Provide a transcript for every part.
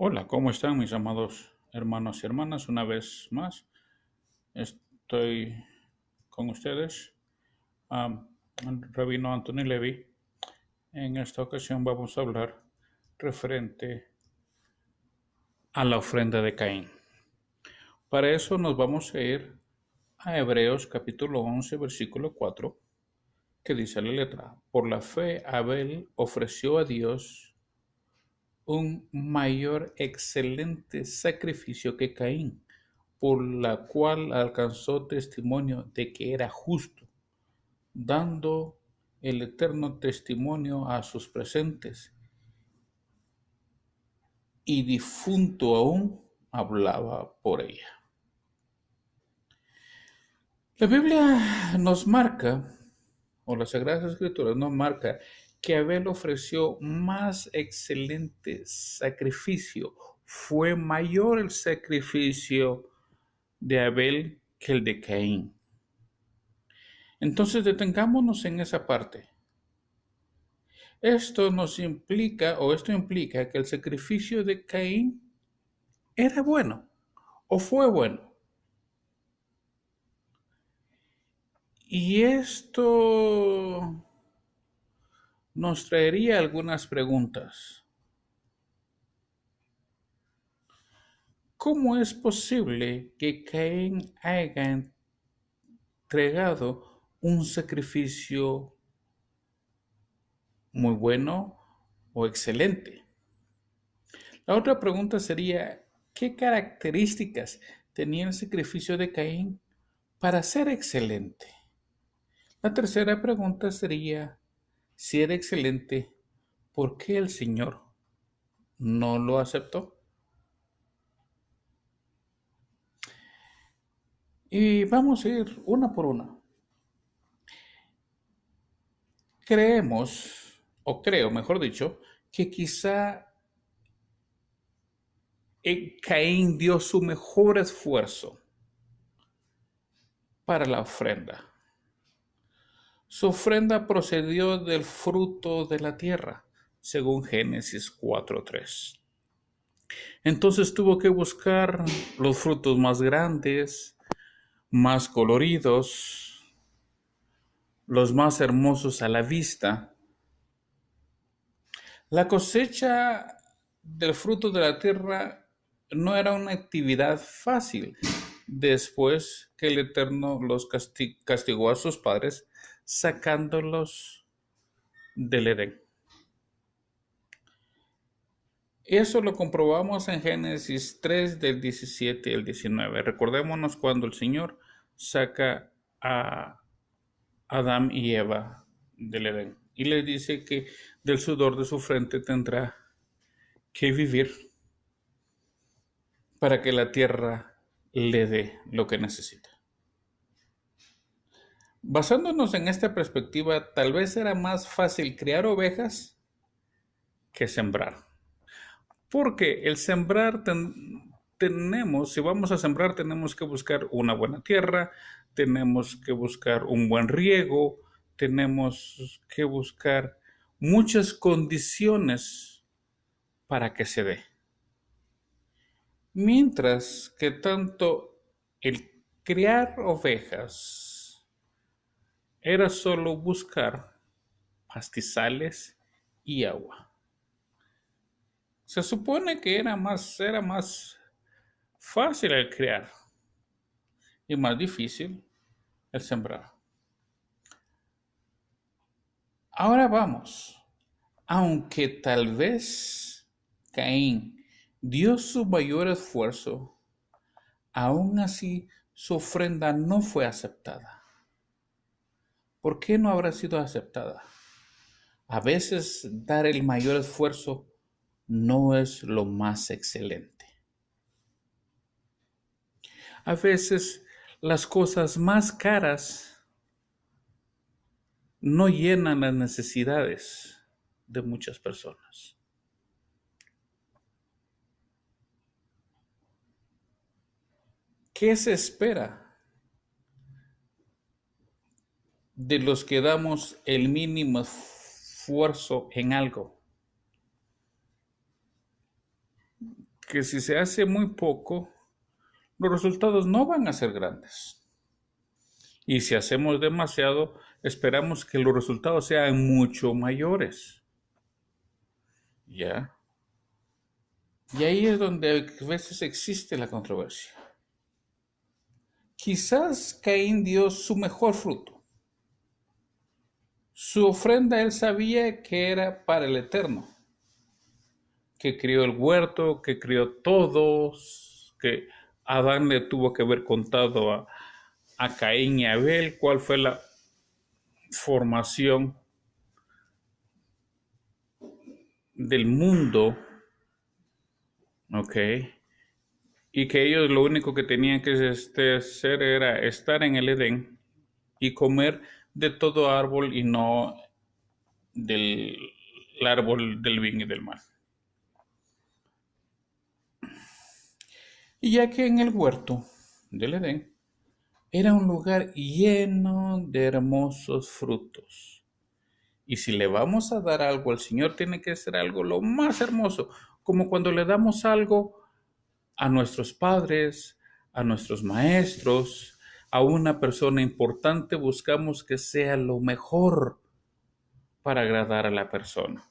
Hola, ¿cómo están mis amados hermanos y hermanas? Una vez más, estoy con ustedes, am, Rabino Anthony Levy. En esta ocasión vamos a hablar referente a la ofrenda de Caín. Para eso nos vamos a ir a Hebreos capítulo 11, versículo 4, que dice la letra: Por la fe Abel ofreció a Dios un mayor excelente sacrificio que Caín, por la cual alcanzó testimonio de que era justo, dando el eterno testimonio a sus presentes, y difunto aún hablaba por ella. La Biblia nos marca, o las Sagradas Escrituras nos marca, que Abel ofreció más excelente sacrificio. Fue mayor el sacrificio de Abel que el de Caín. Entonces detengámonos en esa parte. Esto implica que el sacrificio de Caín era bueno o fue bueno. Y esto nos traería algunas preguntas. ¿Cómo es posible que Caín haya entregado un sacrificio muy bueno o excelente? La otra pregunta sería, ¿qué características tenía el sacrificio de Caín para ser excelente? La tercera pregunta sería, si era excelente, ¿por qué el Señor no lo aceptó? Y vamos a ir una por una. Creemos, o creo, mejor dicho, que quizá Caín dio su mejor esfuerzo para la ofrenda. Su ofrenda procedió del fruto de la tierra, según Génesis 4:3. Entonces tuvo que buscar los frutos más grandes, más coloridos, los más hermosos a la vista. La cosecha del fruto de la tierra no era una actividad fácil, después que el Eterno los castigó a sus padres, sacándolos del Edén. Eso lo comprobamos en Génesis 3 del 17 al 19. Recordémonos cuando el Señor saca a Adán y Eva del Edén y les dice que del sudor de su frente tendrá que vivir para que la tierra le dé lo que necesita. Basándonos en esta perspectiva, tal vez era más fácil criar ovejas que sembrar. Porque el sembrar tenemos, si vamos a sembrar, tenemos que buscar una buena tierra, tenemos que buscar un buen riego, tenemos que buscar muchas condiciones para que se dé. Mientras que tanto el criar ovejas era solo buscar pastizales y agua. Se supone que era más fácil el criar y más difícil el sembrar. Ahora vamos, aunque tal vez Caín dio su mayor esfuerzo, aún así su ofrenda no fue aceptada. ¿Por qué no habrá sido aceptada? A veces dar el mayor esfuerzo no es lo más excelente. A veces las cosas más caras no llenan las necesidades de muchas personas. ¿Qué se espera de los que damos el mínimo esfuerzo en algo? que si se hace muy poco, los resultados no van a ser grandes. Y si hacemos demasiado, esperamos que los resultados sean mucho mayores. ¿Ya? Y ahí es donde a veces existe la controversia. Quizás Caín dio su mejor fruto. Su ofrenda él sabía que era para el Eterno, que crió el huerto, que crió todos, que Adán le tuvo que haber contado a Caín y a Abel cuál fue la formación del mundo, ¿ok? Y que ellos lo único que tenían que hacer era estar en el Edén y comer de todo árbol y no del árbol del bien y del mal. Y ya que en el huerto del Edén era un lugar lleno de hermosos frutos. Y si le vamos a dar algo al Señor, tiene que ser algo lo más hermoso, como cuando le damos algo a nuestros padres, a nuestros maestros, a una persona importante, buscamos que sea lo mejor para agradar a la persona.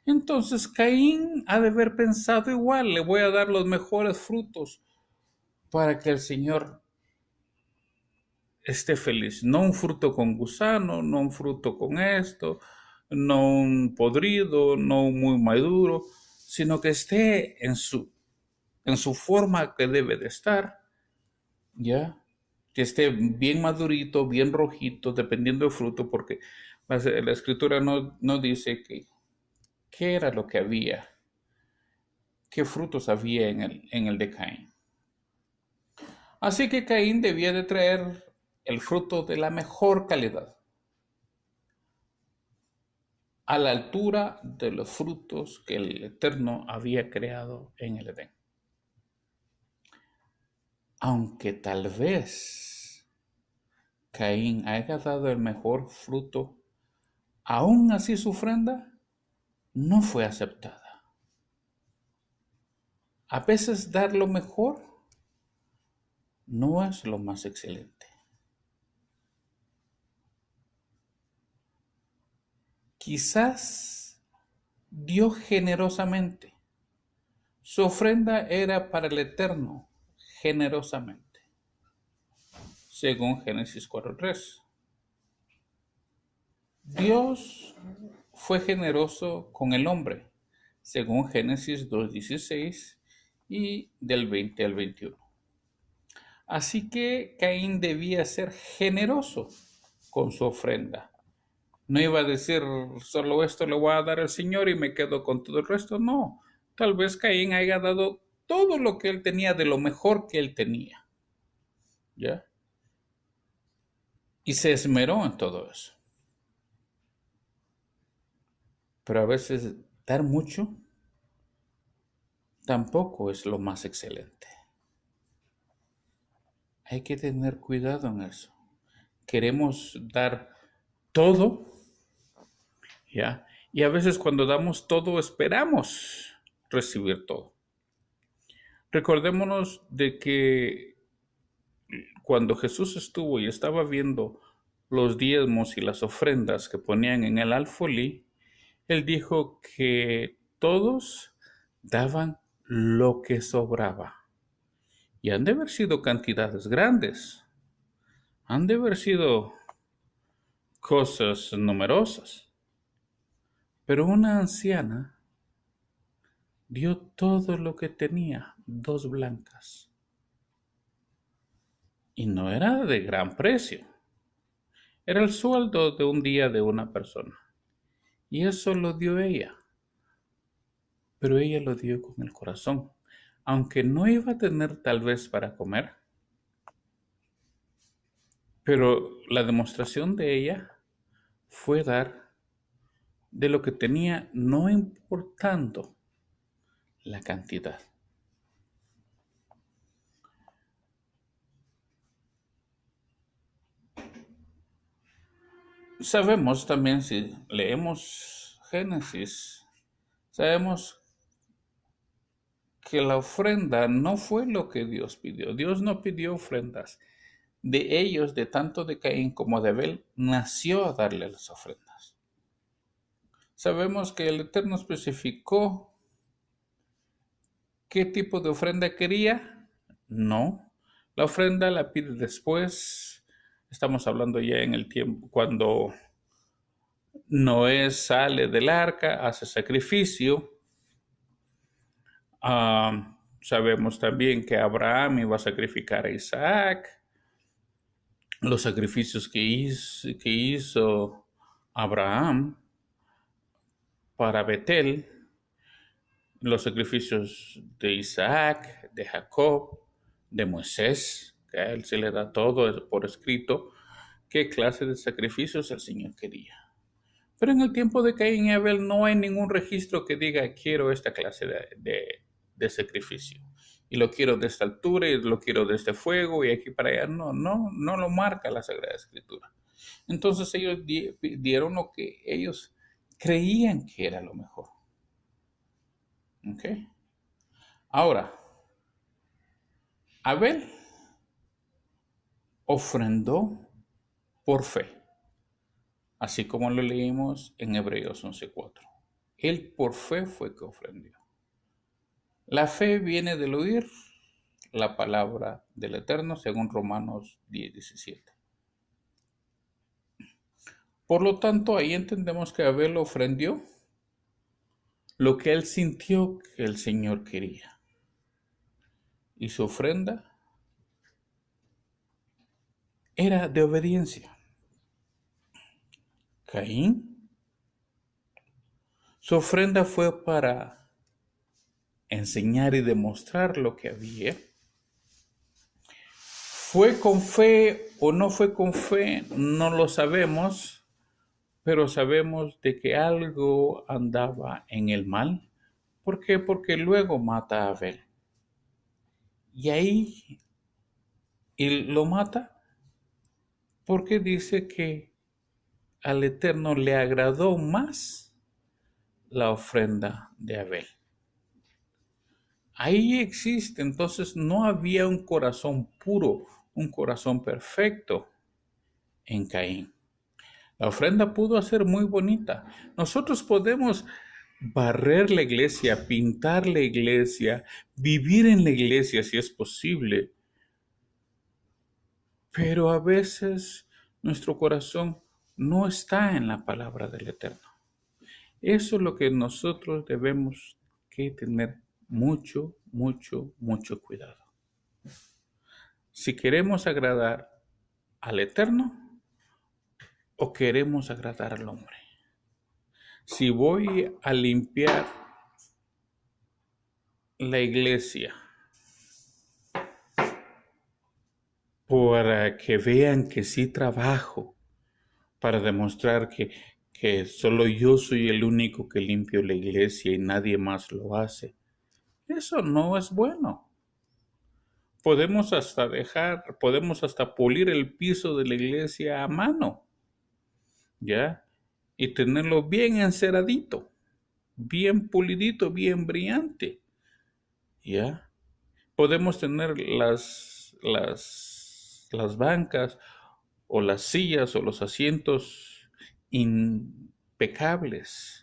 Entonces Caín ha de haber pensado igual, le voy a dar los mejores frutos para que el Señor esté feliz. No un fruto con gusano, no un fruto con esto, no un podrido, no un muy maduro, sino que esté en su forma que debe de estar, ¿ya? Que esté bien madurito, bien rojito, dependiendo del fruto, porque la escritura no dice qué era lo que había, qué frutos había en el de Caín. Así que Caín debía de traer el fruto de la mejor calidad, a la altura de los frutos que el Eterno había creado en el Edén. Aunque tal vez Caín haya dado el mejor fruto, aún así su ofrenda no fue aceptada. A veces dar lo mejor no es lo más excelente. Quizás dio generosamente. Su ofrenda era para el Eterno, generosamente, según Génesis 4:3. Dios fue generoso con el hombre, según Génesis 2:16 y del 20 al 21. Así que Caín debía ser generoso con su ofrenda. No iba a decir, solo esto le voy a dar al Señor y me quedo con todo el resto. No, tal vez Caín haya dado todo lo que él tenía de lo mejor que él tenía. ¿Ya? Y se esmeró en todo eso. Pero a veces dar mucho tampoco es lo más excelente. Hay que tener cuidado en eso. Queremos dar todo, ¿ya? Y a veces cuando damos todo esperamos recibir todo. Recordémonos de que cuando Jesús estuvo y estaba viendo los diezmos y las ofrendas que ponían en el alfolí, él dijo que todos daban lo que sobraba. Y han de haber sido cantidades grandes. Han de haber sido cosas numerosas. Pero una anciana dio todo lo que tenía, 2 blancas. Y no era de gran precio. Era el sueldo de un día de una persona. Y eso lo dio ella. Pero ella lo dio con el corazón. Aunque no iba a tener tal vez para comer. Pero la demostración de ella fue dar de lo que tenía, no importando la cantidad. Sabemos también, si leemos Génesis, sabemos que la ofrenda no fue lo que Dios pidió. Dios no pidió ofrendas. De ellos, de tanto de Caín como de Abel, nació a darle las ofrendas. Sabemos que el Eterno especificó qué tipo de ofrenda quería. No, la ofrenda la pide después. Estamos hablando ya en el tiempo cuando Noé sale del arca, hace sacrificio. Sabemos también que Abraham iba a sacrificar a Isaac. Los sacrificios que hizo Abraham para Betel, los sacrificios de Isaac, de Jacob, de Moisés, que a él se le da todo por escrito, qué clase de sacrificios el Señor quería. Pero en el tiempo de Caín y Abel no hay ningún registro que diga quiero esta clase de sacrificio. Y lo quiero de esta altura y lo quiero de este fuego y aquí para allá. No lo marca la Sagrada Escritura. Entonces ellos dieron lo que ellos creían que era lo mejor. ¿Ok? Ahora, Abel ofrendó por fe, así como lo leímos en Hebreos 11:4. Él por fe fue que ofrendió. La fe viene del oír la palabra del Eterno, según Romanos 10:17. Por lo tanto, ahí entendemos que Abel ofrendió lo que él sintió que el Señor quería. Y su ofrenda era de obediencia. Caín, su ofrenda fue para enseñar y demostrar lo que había. ¿Fue con fe o no fue con fe? No lo sabemos, pero sabemos de que algo andaba en el mal. ¿Por qué? Porque luego mata a Abel. Y ahí lo mata porque dice que al Eterno le agradó más la ofrenda de Abel. Ahí existe, entonces no había un corazón puro, un corazón perfecto en Caín. La ofrenda pudo ser muy bonita. Nosotros podemos barrer la iglesia, pintar la iglesia, vivir en la iglesia si es posible. Pero a veces nuestro corazón no está en la palabra del Eterno. Eso es lo que nosotros debemos que tener mucho cuidado. Si queremos agradar al Eterno o queremos agradar al hombre. Si voy a limpiar la iglesia para que vean que sí trabajo, para demostrar que solo yo soy el único que limpio la iglesia y nadie más lo hace, eso no es bueno. Podemos hasta pulir el piso de la iglesia a mano, ¿ya? Y tenerlo bien enceradito, bien pulidito, bien brillante, ¿ya? Podemos tener las bancas o las sillas o los asientos impecables.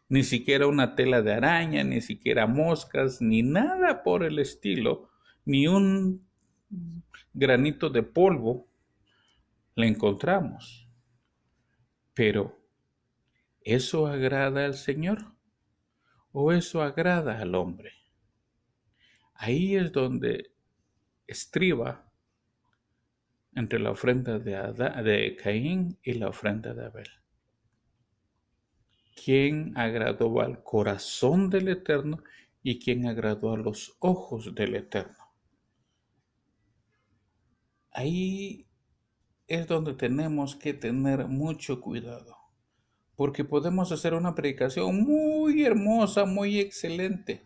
Ni siquiera una tela de araña, ni siquiera moscas, ni nada por el estilo, ni un granito de polvo le encontramos. Pero, ¿eso agrada al Señor o eso agrada al hombre? Ahí es donde estriba entre la ofrenda de Caín y la ofrenda de Abel. ¿Quién agradó al corazón del Eterno y quién agradó a los ojos del Eterno? Ahí es donde tenemos que tener mucho cuidado, porque podemos hacer una predicación muy hermosa, muy excelente,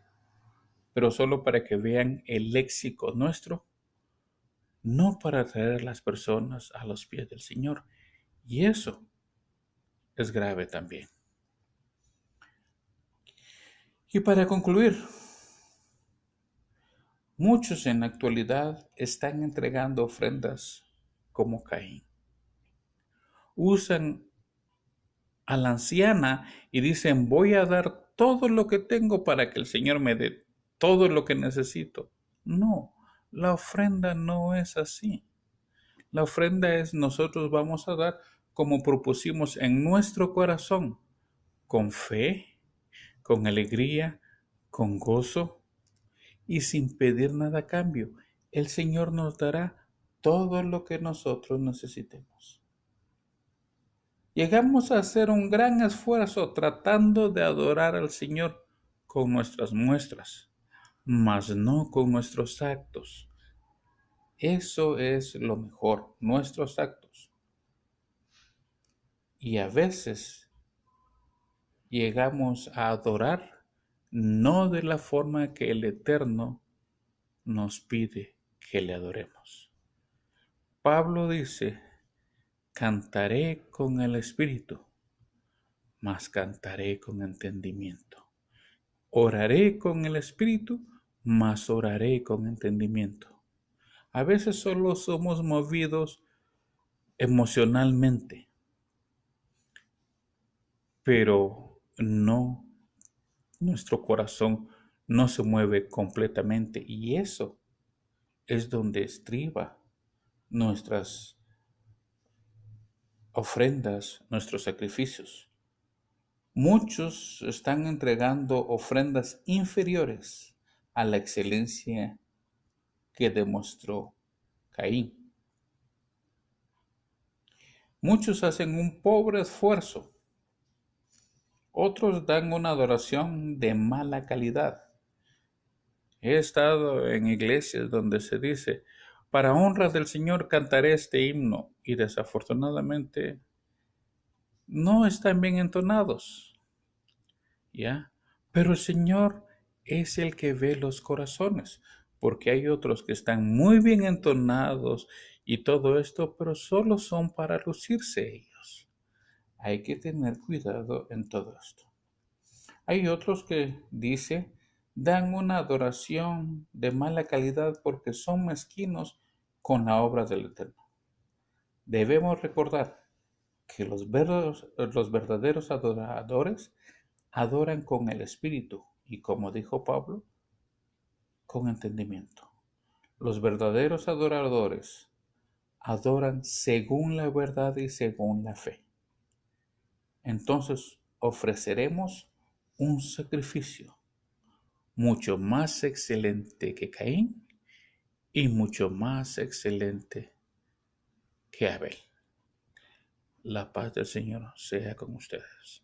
pero solo para que vean el léxico nuestro, no para traer a las personas a los pies del Señor. Y eso es grave también. Y para concluir, Muchos en la actualidad están entregando ofrendas como Caín. Usan a la anciana y dicen, voy a dar todo lo que tengo para que el Señor me dé todo lo que necesito. No, la ofrenda no es así. La ofrenda es nosotros vamos a dar como propusimos en nuestro corazón, con fe, con alegría, con gozo y sin pedir nada a cambio. El Señor nos dará todo lo que nosotros necesitemos. Llegamos a hacer un gran esfuerzo tratando de adorar al Señor con nuestras muestras, mas no con nuestros actos. Eso es lo mejor, nuestros actos. Y a veces llegamos a adorar no de la forma que el Eterno nos pide que le adoremos. Pablo dice, cantaré con el Espíritu, mas cantaré con entendimiento. Oraré con el Espíritu, mas oraré con entendimiento. A veces solo somos movidos emocionalmente, pero no, nuestro corazón no se mueve completamente y eso es donde estriba nuestras ofrendas, nuestros sacrificios. Muchos están entregando ofrendas inferiores a la excelencia que demostró Caín. Muchos hacen un pobre esfuerzo, otros dan una adoración de mala calidad. He estado en iglesias donde se dice, para honra del Señor cantaré este himno, y desafortunadamente no están bien entonados, ¿ya? Pero el Señor es el que ve los corazones, porque hay otros que están muy bien entonados y todo esto, pero solo son para lucirse ellos. Hay que tener cuidado en todo esto. Hay otros que, dice, dan una adoración de mala calidad porque son mezquinos con la obra del Eterno. Debemos recordar que los verdaderos adoradores adoran con el Espíritu y, como dijo Pablo, con entendimiento. Los verdaderos adoradores adoran según la verdad y según la fe. Entonces ofreceremos un sacrificio mucho más excelente que Caín y mucho más excelente que Abel. La paz del Señor sea con ustedes.